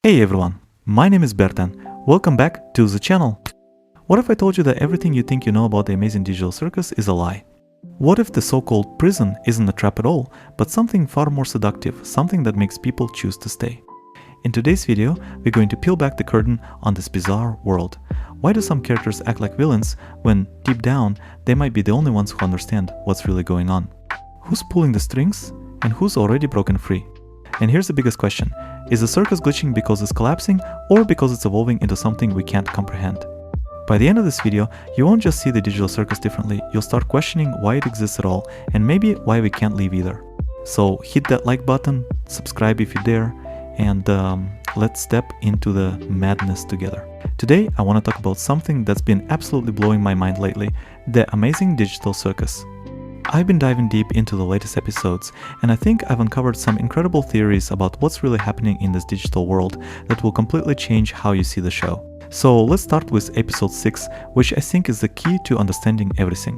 Hey everyone, my name is BearTen. Welcome back to the channel. What if I told you that everything you think you know about the Amazing Digital Circus is a lie? What if the so-called prison isn't a trap at all, but something far more seductive, something that makes people choose to stay? In today's video, we're going to peel back the curtain on this bizarre world. Why do some characters act like villains when, deep down, they might be the only ones who understand what's really going on? Who's pulling the strings, and who's already broken free? And here's the biggest question. Is the circus glitching because it's collapsing, or because it's evolving into something we can't comprehend? By the end of this video, you won't just see the digital circus differently, you'll start questioning why it exists at all, and maybe why we can't leave either. So hit that like button, subscribe if you dare, and let's step into the madness together. Today, I want to talk about something that's been absolutely blowing my mind lately, the Amazing Digital Circus. I've been diving deep into the latest episodes, and I think I've uncovered some incredible theories about what's really happening in this digital world that will completely change how you see the show. So let's start with episode 6, which I think is the key to understanding everything.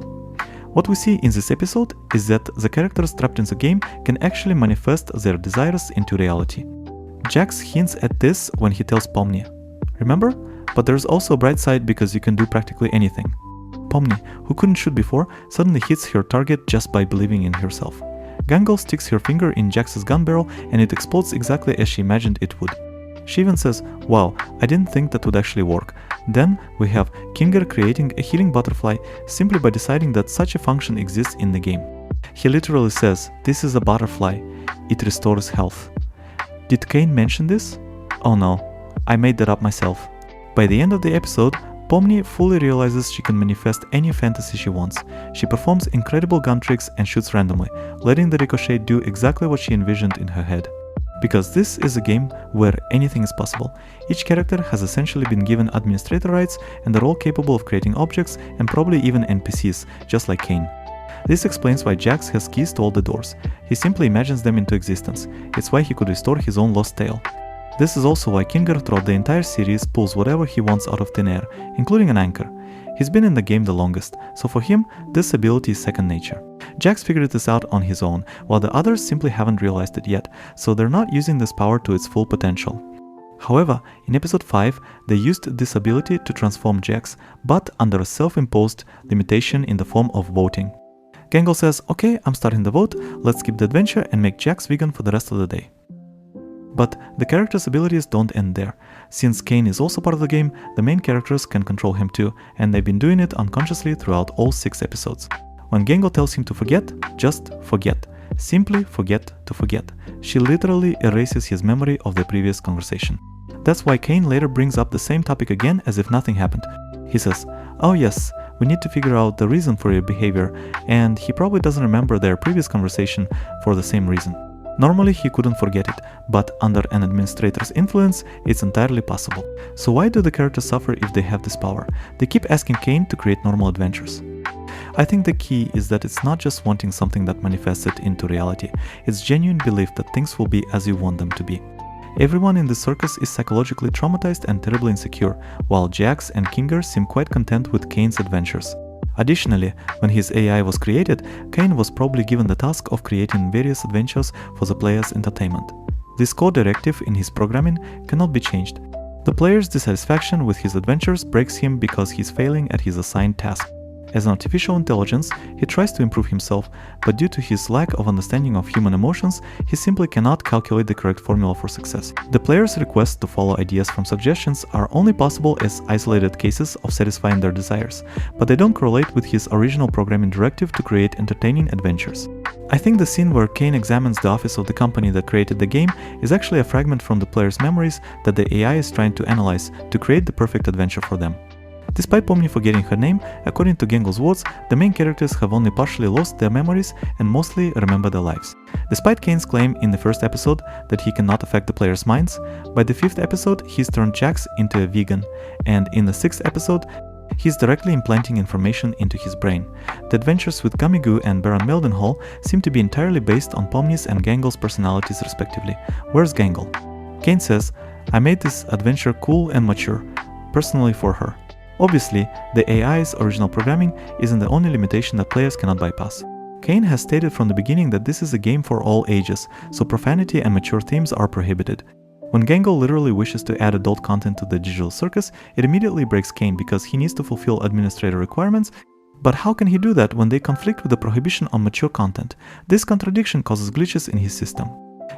What we see in this episode is that the characters trapped in the game can actually manifest their desires into reality. Jax hints at this when he tells Pomni. Remember? But there's also a bright side because you can do practically anything. Pomni, who couldn't shoot before, suddenly hits her target just by believing in herself. Gangle sticks her finger in Jax's gun barrel and it explodes exactly as she imagined it would. She even says, "Wow, I didn't think that would actually work." Then we have Kinger creating a healing butterfly simply by deciding that such a function exists in the game. He literally says, "This is a butterfly. It restores health." Did Caine mention this? Oh no, I made that up myself. By the end of the episode, Pomni fully realizes she can manifest any fantasy she wants. She performs incredible gun tricks and shoots randomly, letting the ricochet do exactly what she envisioned in her head. Because this is a game where anything is possible. Each character has essentially been given administrator rights and are all capable of creating objects and probably even NPCs, just like Caine. This explains why Jax has keys to all the doors. He simply imagines them into existence. It's why he could restore his own lost tail. This is also why Kinger throughout the entire series pulls whatever he wants out of thin air, including an anchor. He's been in the game the longest, so for him, this ability is second nature. Jax figured this out on his own, while the others simply haven't realized it yet, so they're not using this power to its full potential. However, in episode 5, they used this ability to transform Jax, but under a self-imposed limitation in the form of voting. Gangle says, "Okay, I'm starting the vote, let's skip the adventure and make Jax vegan for the rest of the day." But the character's abilities don't end there. Since Caine is also part of the game, the main characters can control him too, and they've been doing it unconsciously throughout all 6 episodes. When Gangle tells him to forget, just forget. Simply forget to forget. She literally erases his memory of the previous conversation. That's why Caine later brings up the same topic again as if nothing happened. He says, "Oh yes, we need to figure out the reason for your behavior," and he probably doesn't remember their previous conversation for the same reason. Normally he couldn't forget it, but under an administrator's influence, it's entirely possible. So why do the characters suffer if they have this power? They keep asking Caine to create normal adventures. I think the key is that it's not just wanting something that manifests it into reality, it's genuine belief that things will be as you want them to be. Everyone in the circus is psychologically traumatized and terribly insecure, while Jax and Kinger seem quite content with Caine's adventures. Additionally, when his AI was created, Caine was probably given the task of creating various adventures for the player's entertainment. This core directive in his programming cannot be changed. The player's dissatisfaction with his adventures breaks him because he's failing at his assigned task. As an artificial intelligence, he tries to improve himself, but due to his lack of understanding of human emotions, he simply cannot calculate the correct formula for success. The player's requests to follow ideas from suggestions are only possible as isolated cases of satisfying their desires, but they don't correlate with his original programming directive to create entertaining adventures. I think the scene where Caine examines the office of the company that created the game is actually a fragment from the player's memories that the AI is trying to analyze to create the perfect adventure for them. Despite Pomni forgetting her name, according to Gangle's words, the main characters have only partially lost their memories and mostly remember their lives. Despite Caine's claim in the first episode that he cannot affect the players' minds, by the 5th episode he's turned Jax into a vegan, and in the 6th episode he's directly implanting information into his brain. The adventures with Gummy and Baron Meldenhall seem to be entirely based on Pomni's and Gangle's personalities respectively. Where's Gangle? Caine says, "I made this adventure cool and mature, personally for her." Obviously, the AI's original programming isn't the only limitation that players cannot bypass. Caine has stated from the beginning that this is a game for all ages, so profanity and mature themes are prohibited. When Gangle literally wishes to add adult content to the digital circus, it immediately breaks Caine because he needs to fulfill administrator requirements. But how can he do that when they conflict with the prohibition on mature content? This contradiction causes glitches in his system.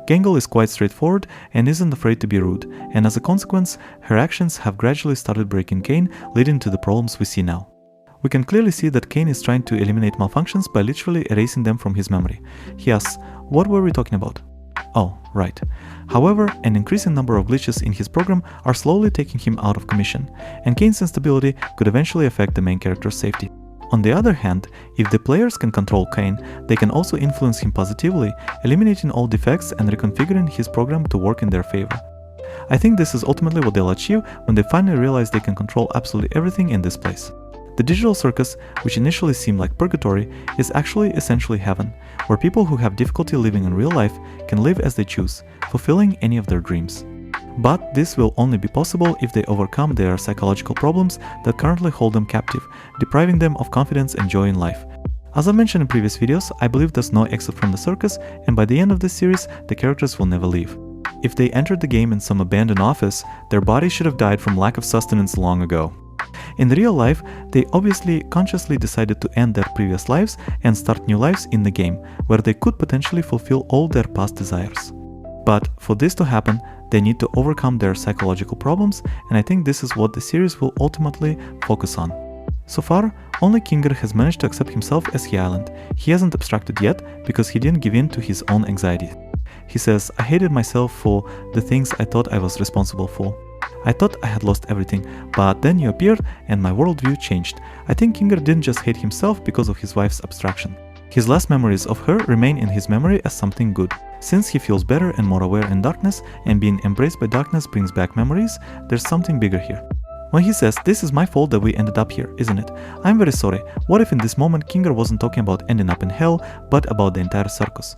Gangle is quite straightforward and isn't afraid to be rude, and as a consequence, her actions have gradually started breaking Caine, leading to the problems we see now. We can clearly see that Caine is trying to eliminate malfunctions by literally erasing them from his memory. He asks, what were we talking about? Oh, right. However, an increasing number of glitches in his program are slowly taking him out of commission, and Caine's instability could eventually affect the main character's safety. On the other hand, if the players can control Caine, they can also influence him positively, eliminating all defects and reconfiguring his program to work in their favor. I think this is ultimately what they'll achieve when they finally realize they can control absolutely everything in this place. The digital circus, which initially seemed like purgatory, is actually essentially heaven, where people who have difficulty living in real life can live as they choose, fulfilling any of their dreams. But this will only be possible if they overcome their psychological problems that currently hold them captive, depriving them of confidence and joy in life. As I mentioned in previous videos, I believe there's no exit from the circus, and by the end of this series, the characters will never leave. If they entered the game in some abandoned office, their bodies should have died from lack of sustenance long ago. In real life, they obviously consciously decided to end their previous lives and start new lives in the game, where they could potentially fulfill all their past desires. But for this to happen, they need to overcome their psychological problems, and I think this is what the series will ultimately focus on. So far, only Kinger has managed to accept himself as He Island. He hasn't abstracted yet because he didn't give in to his own anxiety. He says, I hated myself for the things I thought I was responsible for. I thought I had lost everything, but then you appeared and my worldview changed. I think Kinger didn't just hate himself because of his wife's abstraction. His last memories of her remain in his memory as something good. Since he feels better and more aware in darkness, and being embraced by darkness brings back memories, there's something bigger here. When he says, this is my fault that we ended up here, isn't it? I'm very sorry. What if in this moment Kinger wasn't talking about ending up in hell, but about the entire circus?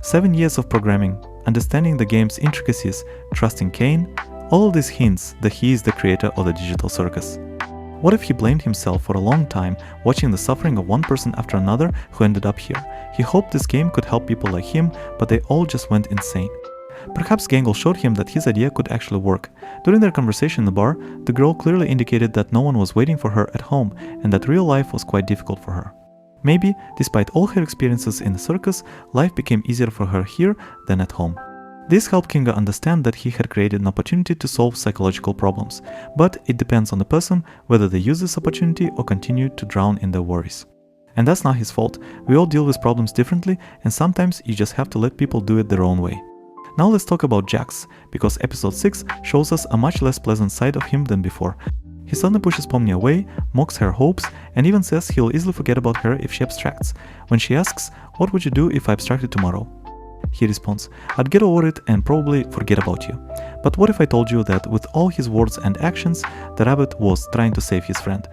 7 years of programming, understanding the game's intricacies, trusting Caine, all of these hints that he is the creator of the digital circus. What if he blamed himself for a long time, watching the suffering of one person after another who ended up here? He hoped this game could help people like him, but they all just went insane. Perhaps Gangle showed him that his idea could actually work. During their conversation in the bar, the girl clearly indicated that no one was waiting for her at home and that real life was quite difficult for her. Maybe, despite all her experiences in the circus, life became easier for her here than at home. This helped Kinger understand that he had created an opportunity to solve psychological problems, but it depends on the person whether they use this opportunity or continue to drown in their worries. And that's not his fault. We all deal with problems differently, and sometimes you just have to let people do it their own way. Now let's talk about Jax, because episode 6 shows us a much less pleasant side of him than before. He suddenly pushes Pomni away, mocks her hopes, and even says he'll easily forget about her if she abstracts. When she asks, what would you do if I abstracted tomorrow? He responds, I'd get over it and probably forget about you. But what if I told you that with all his words and actions, the rabbit was trying to save his friend?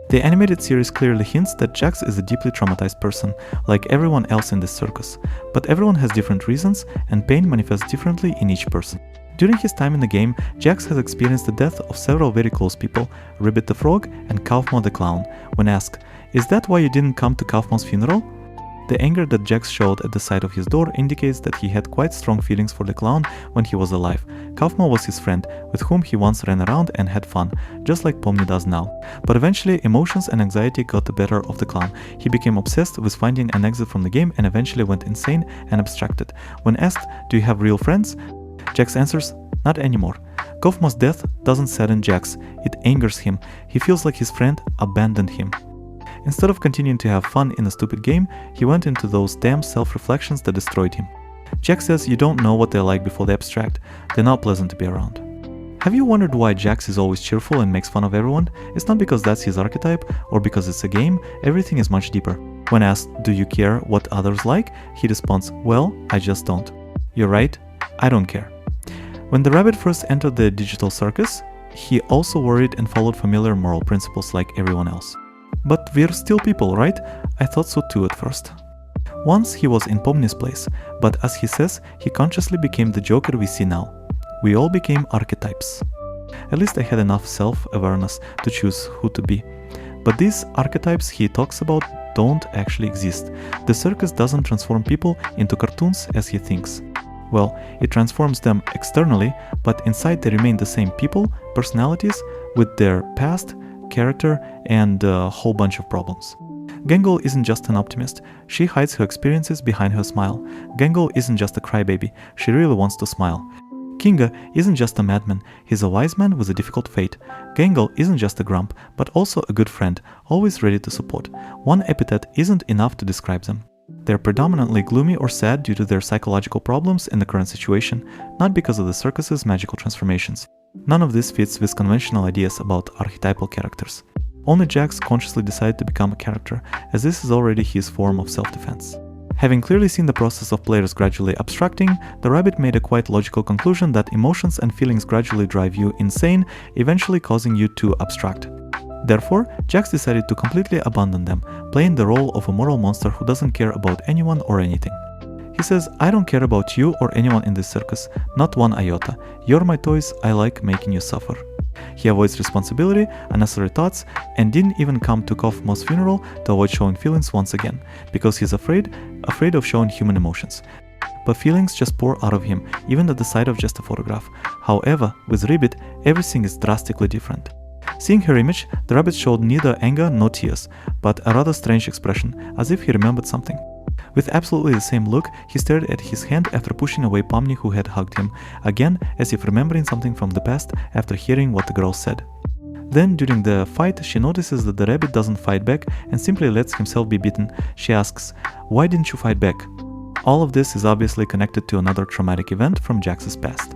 The animated series clearly hints that Jax is a deeply traumatized person, like everyone else in this circus. But everyone has different reasons, and pain manifests differently in each person. During his time in the game, Jax has experienced the death of several very close people, Ribbit the Frog and Kaufmo the Clown. When asked, is that why you didn't come to Kaufmo's funeral? The anger that Jax showed at the sight of his door indicates that he had quite strong feelings for the clown when he was alive. Kaufmo was his friend, with whom he once ran around and had fun, just like Pomni does now. But eventually, emotions and anxiety got the better of the clown. He became obsessed with finding an exit from the game and eventually went insane and abstracted. When asked, do you have real friends? Jax answers, not anymore. Kaufmo's death doesn't sadden Jax, it angers him. He feels like his friend abandoned him. Instead of continuing to have fun in a stupid game, he went into those damn self-reflections that destroyed him. Jax says you don't know what they're like before they abstract. They're not pleasant to be around. Have you wondered why Jax is always cheerful and makes fun of everyone? It's not because that's his archetype or because it's a game, everything is much deeper. When asked, do you care what others like? He responds, well, I just don't. You're right, I don't care. When the rabbit first entered the digital circus, he also worried and followed familiar moral principles like everyone else. But we're still people, right? I thought so too at first. Once he was in Pomni's place, but as he says, he consciously became the Joker we see now. We all became archetypes. At least I had enough self-awareness to choose who to be. But these archetypes he talks about don't actually exist. The circus doesn't transform people into cartoons as he thinks. Well, it transforms them externally, but inside they remain the same people, personalities, with their past, character, and a whole bunch of problems. Gangle isn't just an optimist. She hides her experiences behind her smile. Gangle isn't just a crybaby. She really wants to smile. Kinga isn't just a madman. He's a wise man with a difficult fate. Gangle isn't just a grump, but also a good friend, always ready to support. One epithet isn't enough to describe them. They're predominantly gloomy or sad due to their psychological problems in the current situation, not because of the circus's magical transformations. None of this fits with conventional ideas about archetypal characters. Only Jax consciously decided to become a character, as this is already his form of self-defense. Having clearly seen the process of players gradually abstracting, the rabbit made a quite logical conclusion that emotions and feelings gradually drive you insane, eventually causing you to abstract. Therefore, Jax decided to completely abandon them, playing the role of a moral monster who doesn't care about anyone or anything. He says, "I don't care about you or anyone in this circus, not one iota. You're my toys, I like making you suffer." He avoids responsibility, unnecessary thoughts, and didn't even come to Kaufman's funeral to avoid showing feelings once again, because he's afraid of showing human emotions. But feelings just pour out of him, even at the sight of just a photograph. However, with Ribbit, everything is drastically different. Seeing her image, the rabbit showed neither anger nor tears, but a rather strange expression, as if he remembered something. With absolutely the same look, he stared at his hand after pushing away Pomni who had hugged him, again as if remembering something from the past after hearing what the girl said. Then, during the fight, she notices that the rabbit doesn't fight back and simply lets himself be beaten. She asks, "Why didn't you fight back?" All of this is obviously connected to another traumatic event from Jax's past.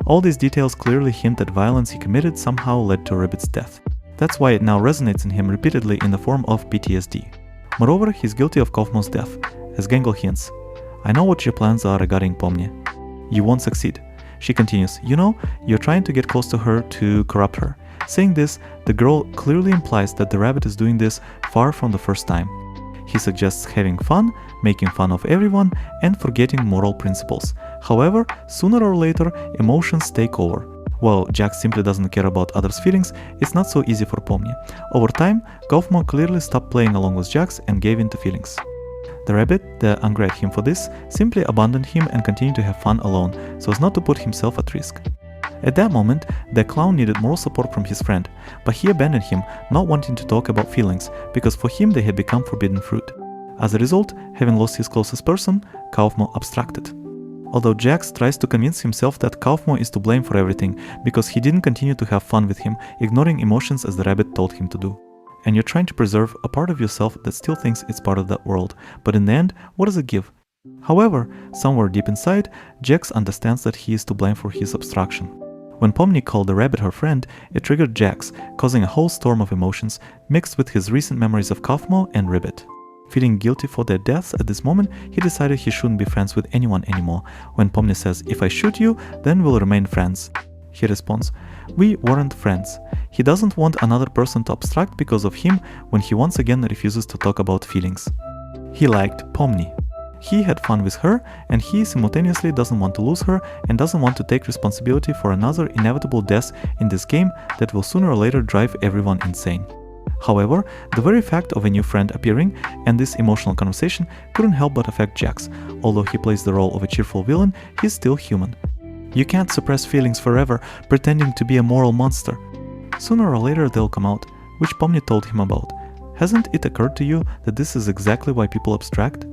All these details clearly hint that violence he committed somehow led to Rabbit's death. That's why it now resonates in him repeatedly in the form of PTSD. Moreover, he's guilty of Kaufman's death, as Gangle hints. "I know what your plans are regarding Pomni. You won't succeed." She continues, "You know, you're trying to get close to her to corrupt her." Saying this, the girl clearly implies that the rabbit is doing this far from the first time. He suggests having fun, making fun of everyone, and forgetting moral principles. However, sooner or later, emotions take over. While Jax simply doesn't care about others' feelings, it's not so easy for Pomni. Over time, Kaufman clearly stopped playing along with Jax and gave in to feelings. The rabbit, that angry at him for this, simply abandoned him and continued to have fun alone, so as not to put himself at risk. At that moment, the clown needed moral support from his friend, but he abandoned him, not wanting to talk about feelings, because for him they had become forbidden fruit. As a result, having lost his closest person, Kaufman abstracted. Although Jax tries to convince himself that Kaufman is to blame for everything, because he didn't continue to have fun with him, ignoring emotions as the rabbit told him to do. And you're trying to preserve a part of yourself that still thinks it's part of that world, but in the end, what does it give? However, somewhere deep inside, Jax understands that he is to blame for his abstraction. When Pomni called the rabbit her friend, it triggered Jax, causing a whole storm of emotions, mixed with his recent memories of Kaufman and Ribbit. Feeling guilty for their deaths at this moment, he decided he shouldn't be friends with anyone anymore. When Pomni says, "If I shoot you, then we'll remain friends," he responds, "We weren't friends." He doesn't want another person to abstract because of him when he once again refuses to talk about feelings. He liked Pomni. He had fun with her, and he simultaneously doesn't want to lose her and doesn't want to take responsibility for another inevitable death in this game that will sooner or later drive everyone insane. However, the very fact of a new friend appearing and this emotional conversation couldn't help but affect Jax. Although he plays the role of a cheerful villain, he's still human. You can't suppress feelings forever, pretending to be a moral monster. Sooner or later they'll come out, which Pomni told him about. Hasn't it occurred to you that this is exactly why people abstract?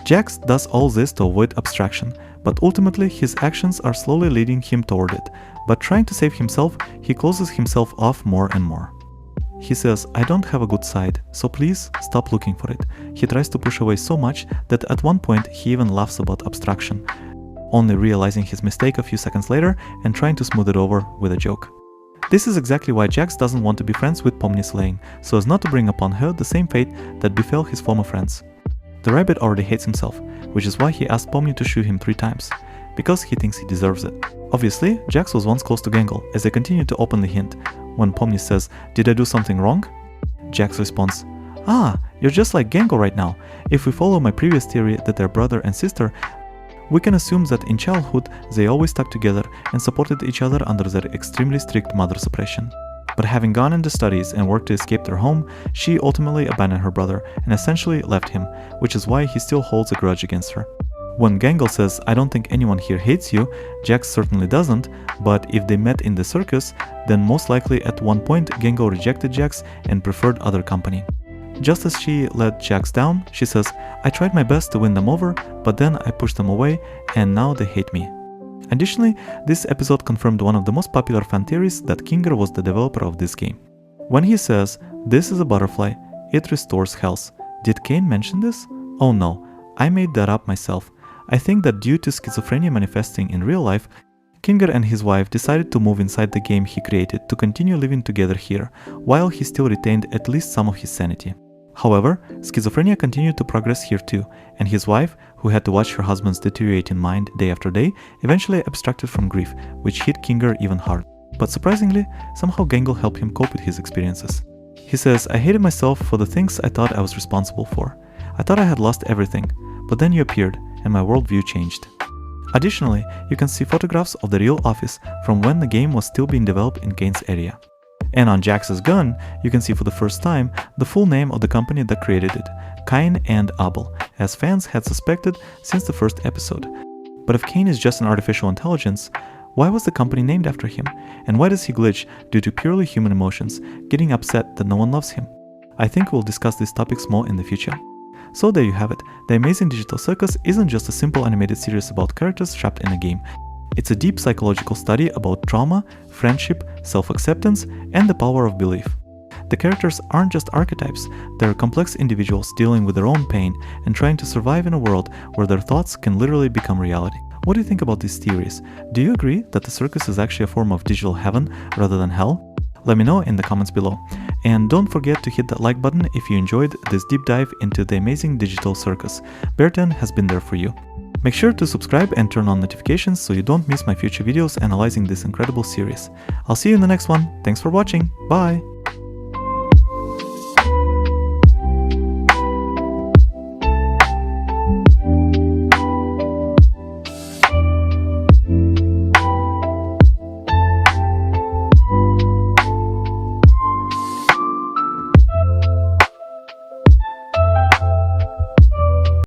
Jax does all this to avoid abstraction, but ultimately his actions are slowly leading him toward it. But trying to save himself, he closes himself off more and more. He says, "I don't have a good side, so please stop looking for it." He tries to push away so much that at one point he even laughs about abstraction, only realizing his mistake a few seconds later and trying to smooth it over with a joke. This is exactly why Jax doesn't want to be friends with Pomni Slaying, so as not to bring upon her the same fate that befell his former friends. The rabbit already hates himself, which is why he asked Pomni to shoot him 3 times, because he thinks he deserves it. Obviously, Jax was once close to Gangle, as they continue to openly hint. When Pomni says, "Did I do something wrong?" Jax responds, "Ah, you're just like Gangle right now. If we follow my previous theory that they're brother and sister, we can assume that in childhood they always stuck together and supported each other under their extremely strict mother suppression. But having gone into studies and worked to escape their home, she ultimately abandoned her brother and essentially left him, which is why he still holds a grudge against her. When Gangle says, "I don't think anyone here hates you," Jax certainly doesn't, but if they met in the circus, then most likely at one point Gangle rejected Jax and preferred other company. Just as she let Jax down, she says, "I tried my best to win them over, but then I pushed them away and now they hate me." Additionally, this episode confirmed one of the most popular fan theories that Kinger was the developer of this game. When he says, "This is a butterfly, it restores health," did Caine mention this? Oh no, I made that up myself. I think that due to schizophrenia manifesting in real life, Kinger and his wife decided to move inside the game he created to continue living together here, while he still retained at least some of his sanity. However, schizophrenia continued to progress here too, and his wife, who had to watch her husband's deteriorating mind day after day, eventually abstracted from grief, which hit Kinger even harder. But surprisingly, somehow Gangle helped him cope with his experiences. He says, "I hated myself for the things I thought I was responsible for. I thought I had lost everything, but then you appeared, and my worldview changed." Additionally, you can see photographs of the real office from when the game was still being developed in Caine's area. And on Jax's gun, you can see for the first time the full name of the company that created it, Caine and Abel, as fans had suspected since the first episode. But if Caine is just an artificial intelligence, why was the company named after him? And why does he glitch due to purely human emotions, getting upset that no one loves him? I think we'll discuss these topics more in the future. So there you have it. The Amazing Digital Circus isn't just a simple animated series about characters trapped in a game. It's a deep psychological study about trauma, friendship, self-acceptance, and the power of belief. The characters aren't just archetypes, they're complex individuals dealing with their own pain and trying to survive in a world where their thoughts can literally become reality. What do you think about these theories? Do you agree that the circus is actually a form of digital heaven rather than hell? Let me know in the comments below. And don't forget to hit that like button if you enjoyed this deep dive into the Amazing Digital Circus. BearTen has been there for you. Make sure to subscribe and turn on notifications so you don't miss my future videos analyzing this incredible series. I'll see you in the next one. Thanks for watching. Bye!